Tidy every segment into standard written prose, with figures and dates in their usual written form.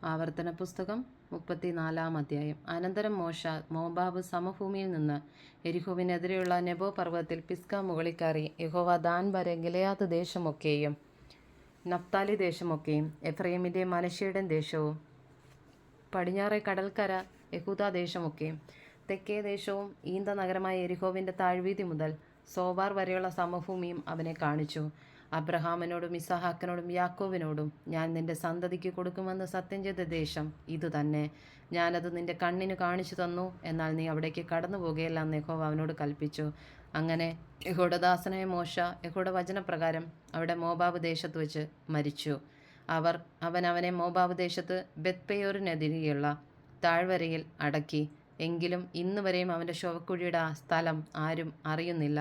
ആവർത്തന പുസ്തകം 34 അധ്യായം. അനന്തരം മോശ മോവാബ് സമഭൂമിയിൽ നിന്ന് യെരിഹോവിനെതിരെയുള്ള നെബോ പർവ്വതത്തിൽ പിസ്ഗ മുകളിൽ കയറി. യഹോവ ദാൻ വരെ ഗിലെയാദ് ദേശമൊക്കെയും നഫ്താലി ദേശമൊക്കെയും എഫ്രയീമിൻ്റെ മനശ്ശെയുടെ ദേശവും പടിഞ്ഞാറെ കടൽക്കര യഹൂദാ ദേശമൊക്കെയും തെക്കേ ദേശവും ഈന്ത നഗരമായ യെരിഹോവിൻ്റെ താഴ്വീതി മുതൽ സോവാർ വരെയുള്ള സമഭൂമിയും അവനെ കാണിച്ചു. അബ്രഹാമിനോടും ഇസഹാക്കിനോടും യാക്കോബിനോടും ഞാൻ നിന്റെ സന്തതിക്ക് കൊടുക്കുമെന്ന് സത്യം ചെയ്ത ദേശം ഇതുതന്നെ. ഞാനത് നിന്റെ കണ്ണിന് കാണിച്ചു തന്നു, എന്നാൽ നീ അവിടേക്ക് കടന്നു പോകുകയില്ല എന്ന് യഹോവ അവനോട് കൽപ്പിച്ചു. അങ്ങനെ യഹോവയുടെ ദാസനായ മോശ യഹോവയുടെ വചനപ്രകാരം അവിടെ മോവാബ് ദേശത്ത് വെച്ച് മരിച്ചു. അവൻ അവനെ മോവാബ് ദേശത്ത് ബെത്പെയോരിനെതിരെയുള്ള താഴ്വരയിൽ അടക്കി. എങ്കിലും ഇന്ന് വരെയും അവൻ്റെ ശവക്കുഴിയുടെ ആ സ്ഥലം ആരും അറിയുന്നില്ല.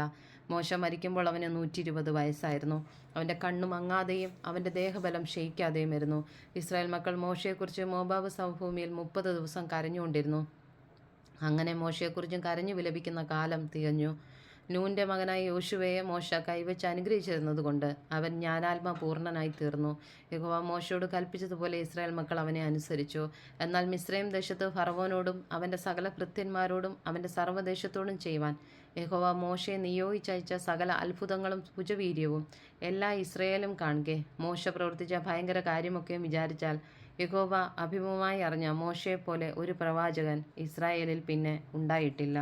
മോശ മരിക്കുമ്പോൾ അവന് 120 വയസ്സായിരുന്നു. അവൻ്റെ കണ്ണു മങ്ങാതെയും അവൻ്റെ ദേഹബലം ക്ഷയിക്കാതെയും വരുന്നു. ഇസ്രായേൽ മക്കൾ മോശയെക്കുറിച്ച് മോവാബ് സമഭൂമിയിൽ 30 ദിവസം കരഞ്ഞുകൊണ്ടിരുന്നു. അങ്ങനെ മോശയെക്കുറിച്ചും കരഞ്ഞു വിലപിക്കുന്ന കാലം തികഞ്ഞു. നൂൻ്റെ മകനായ യോശുവയെ മോശ കൈവച്ച് അനുഗ്രഹിച്ചിരുന്നതുകൊണ്ട് അവൻ ജ്ഞാനാത്മ പൂർണ്ണനായി തീർന്നു. യഹോവ മോശയോട് കൽപ്പിച്ചതുപോലെ ഇസ്രായേൽ മക്കൾ അവനെ അനുസരിച്ചു. എന്നാൽ മിസ്രയീം ദേശത്ത് ഫറവോനോടും അവൻ്റെ സകല ഭൃത്യന്മാരോടും അവൻ്റെ സർവ്വദേശത്തോടും ചെയ്യുവാൻ യഹോവ മോശയെ നിയോഗിച്ചയച്ച സകല അത്ഭുതങ്ങളും ഭുജവീര്യവും എല്ലാ ഇസ്രായേലും കാണുകെ മോശ പ്രവർത്തിച്ച ഭയങ്കര കാര്യമൊക്കെയും വിചാരിച്ചാൽ യഹോവ അഭിമുഖമായി അറിഞ്ഞ മോശയെപ്പോലെ ഒരു പ്രവാചകൻ ഇസ്രായേലിൽ പിന്നെ ഉണ്ടായിട്ടില്ല.